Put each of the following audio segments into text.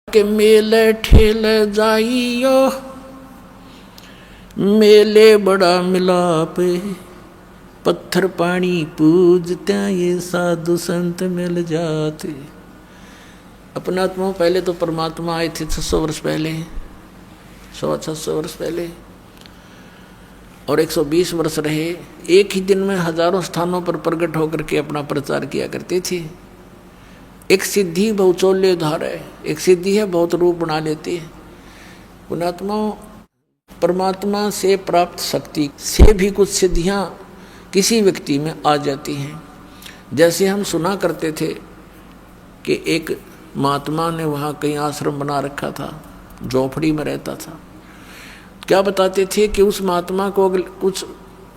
के मेले ठेले जाइयो, मेले बड़ा मिलाप, पत्थर पानी पूजते ये साधु संत मिल जाते। अपना आत्मा पहले तो परमात्मा आए थे 600 वर्ष पहले, 600 वर्ष पहले, और 120 वर्ष रहे। एक ही दिन में हजारों स्थानों पर प्रकट होकर के अपना प्रचार किया करते थे। एक सिद्धि बहुचोल्य धार है, एक सिद्धि है बहुत रूप बना लेती है। पुणात्मा परमात्मा से प्राप्त शक्ति से भी कुछ सिद्धियां किसी व्यक्ति में आ जाती हैं। जैसे हम सुना करते थे कि एक महात्मा ने वहाँ कहीं आश्रम बना रखा था, झोपड़ी में रहता था। क्या बताते थे कि उस महात्मा को कुछ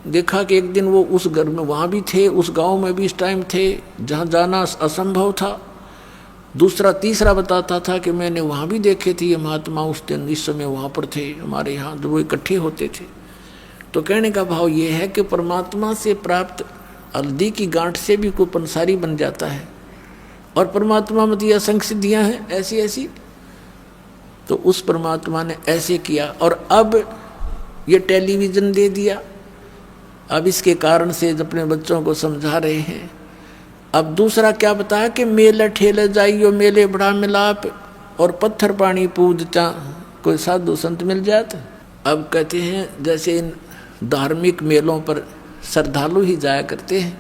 देखा कि एक दिन वो उस घर में वहाँ भी थे, उस गांव में भी इस टाइम थे जहाँ जाना असंभव था। दूसरा तीसरा बताता था कि मैंने वहाँ भी देखे थे ये महात्मा उस दिन इस समय वहाँ पर थे, हमारे यहाँ जो वो इकट्ठे होते थे। तो कहने का भाव ये है कि परमात्मा से प्राप्त हल्दी की गांठ से भी कोई पंसारी बन जाता है, और परमात्मा में तो असंख्य सिद्धियाँ हैं ऐसी ऐसी। तो उस परमात्मा ने ऐसे किया, और अब ये टेलीविज़न दे दिया। अब इसके कारण से अपने बच्चों को समझा रहे हैं। अब दूसरा क्या बताया कि मेले ठेले जाइयो, मेले बड़ा मिलाप, और पत्थर पानी पूजता कोई साधु संत मिल जाते। अब कहते हैं जैसे इन धार्मिक मेलों पर श्रद्धालु ही जाया करते हैं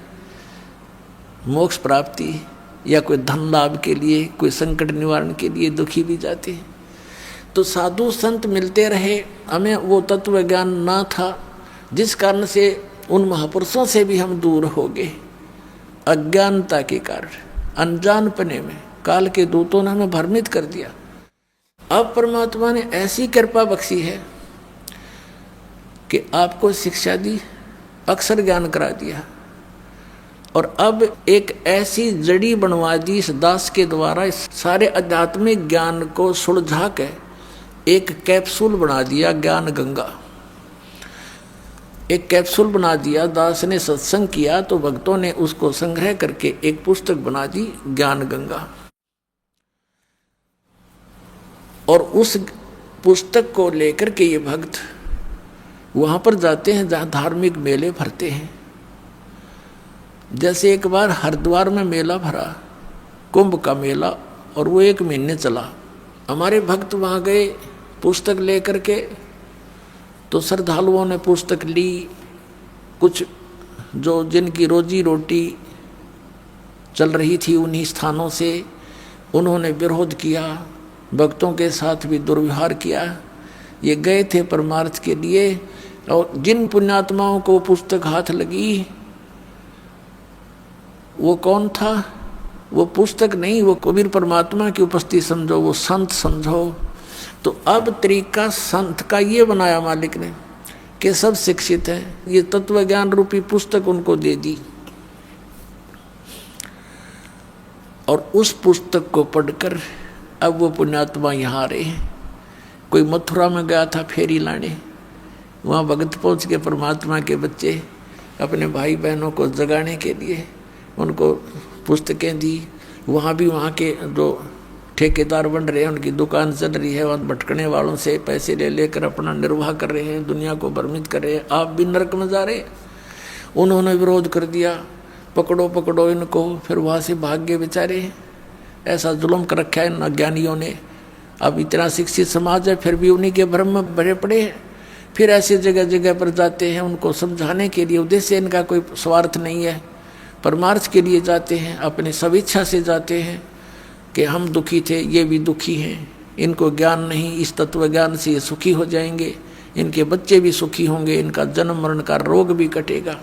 मोक्ष प्राप्ति या कोई धन लाभ के लिए, कोई संकट निवारण के लिए, दुखी भी जाते हैं। तो साधु संत मिलते रहे, हमें वो तत्व ज्ञान ना था, जिस कारण से उन महापुरुषों से भी हम दूर हो गए। अज्ञानता के कारण, अनजानपने में काल के दूतों ने हमें भ्रमित कर दिया। अब परमात्मा ने ऐसी कृपा बख्शी है कि आपको शिक्षा दी, अक्षर ज्ञान करा दिया, और अब एक ऐसी जड़ी बनवा दी इस दास के द्वारा, इस सारे आध्यात्मिक ज्ञान को सुलझा के एक कैप्सूल बना दिया, ज्ञान गंगा। एक कैप्सूल बना दिया। दास ने सत्संग किया तो भक्तों ने उसको संग्रह करके एक पुस्तक बना दी, ज्ञान गंगा। और उस पुस्तक को लेकर के ये भक्त वहाँ पर जाते हैं जहाँ धार्मिक मेले भरते हैं। जैसे एक बार हरिद्वार में मेला भरा, कुंभ का मेला, और वो 1 महीने चला। हमारे भक्त वहाँ गए पुस्तक लेकर के, तो श्रद्धालुओं ने पुस्तक ली। कुछ जो जिनकी रोजी रोटी चल रही थी उन्हीं स्थानों से, उन्होंने विरोध किया, भक्तों के साथ भी दुर्व्यवहार किया। ये गए थे परमार्थ के लिए, और जिन पुण्यात्माओं को पुस्तक हाथ लगी वो कौन था? वो पुस्तक नहीं, वो कबीर परमात्मा की उपस्थिति समझो, वो संत समझो। तो अब तरीका संत का ये बनाया मालिक ने कि सब शिक्षित हैं, ये तत्व ज्ञान रूपी पुस्तक उनको दे दी, और उस पुस्तक को पढ़कर अब वो पुण्यात्मा यहाँ आ रहे हैं। कोई मथुरा में गया था फेरी लाने, वहाँ भगत पहुँच के परमात्मा के बच्चे अपने भाई बहनों को जगाने के लिए उनको पुस्तकें दी। वहाँ भी वहाँ के जो ठेकेदार बन रहे हैं, उनकी दुकान चल रही है, वहाँ भटकने वालों से पैसे ले लेकर अपना निर्वाह कर रहे हैं, दुनिया को भ्रमित कर रहे हैं। आप भी नरक में जा रहे। उन्होंने विरोध कर दिया, पकड़ो पकड़ो इनको। फिर वहाँ से भाग गए बेचारे। ऐसा जुल्म कर रखा है इन अज्ञानियों ने। अब इतना शिक्षित समाज है फिर भी उन्हीं के भ्रम में भरे पड़े हैं। फिर ऐसी जगह जगह पर जाते हैं उनको समझाने के लिए। उद्देश्य इनका कोई स्वार्थ नहीं है, परमार्थ के लिए जाते हैं, अपनी स्वेच्छा से जाते हैं कि हम दुखी थे, ये भी दुखी हैं, इनको ज्ञान नहीं, इस तत्व ज्ञान से ये सुखी हो जाएंगे, इनके बच्चे भी सुखी होंगे, इनका जन्म मरण का रोग भी कटेगा।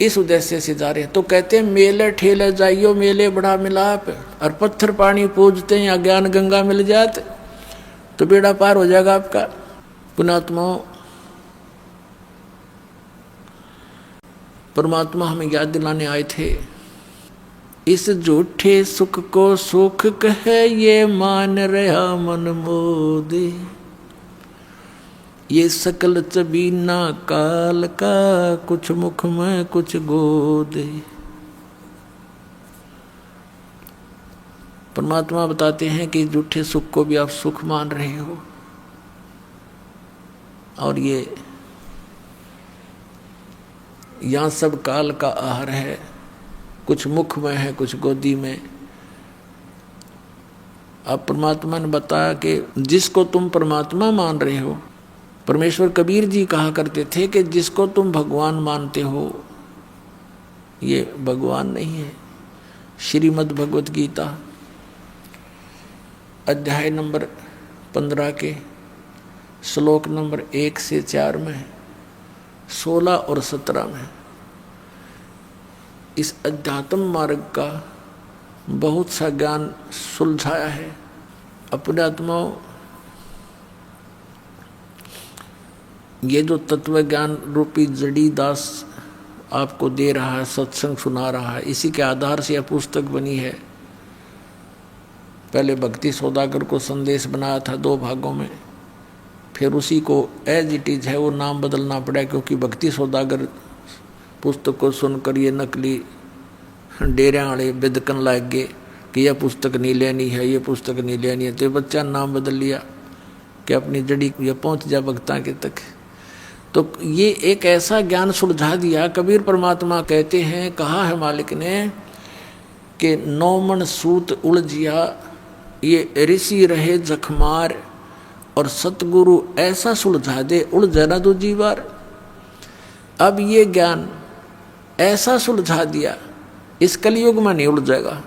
इस उद्देश्य से जा रहे हैं। तो कहते हैं मेले ठेले जाइयो, मेले बड़ा मिलाप, और पत्थर पानी पूजते हैं या ज्ञान गंगा मिल जाते तो बेड़ा पार हो जाएगा आपका। पुणात्मा परमात्मा हमें याद दिलाने आए थे, इस झूठे सुख को सुख कहे ये मान रहा मन मोदे, ये सकल चबीना काल का कुछ मुख में कुछ गोदे। परमात्मा बताते हैं कि झूठे सुख को भी आप सुख मान रहे हो, और ये यहाँ सब काल का आहार है, कुछ मुख में है, कुछ गोदी में। अब परमात्मा ने बताया कि जिसको तुम परमात्मा मान रहे हो, परमेश्वर कबीर जी कहा करते थे कि जिसको तुम भगवान मानते हो ये भगवान नहीं है। श्रीमद् भगवत गीता अध्याय नंबर 15 के श्लोक नंबर 1 से 4 में, 16 और 17 में इस अध्यात्म मार्ग का बहुत सा ज्ञान सुलझाया है। अपने आत्माओं, ये जो तत्व ज्ञान रूपी जड़ी दास आपको दे रहा है, सत्संग सुना रहा है, इसी के आधार से यह पुस्तक बनी है। पहले भक्ति सौदागर को संदेश बनाया था 2 भागों में, फिर उसी को एज इट इज है वो नाम बदलना पड़ा, क्योंकि भक्ति सौदागर पुस्तक को सुनकर ये नकली डेरे वाले बिदकन लग गए कि यह पुस्तक नहीं लेनी है, ये पुस्तक नहीं लेनी है, तो बच्चा नाम बदल लिया कि अपनी जड़ी ये पहुँच जा भक्ता के तक। तो ये एक ऐसा ज्ञान सुलझा दिया। कबीर परमात्मा कहते हैं, कहा है मालिक ने कि 9 मन सूत उलझिया ये ऋषि रहे जखमार, और सतगुरु ऐसा सुलझा दे उलझा ना दूजी बार। अब ये ज्ञान ऐसा सुलझा दिया, इस कलयुग में नहीं उलझेगा।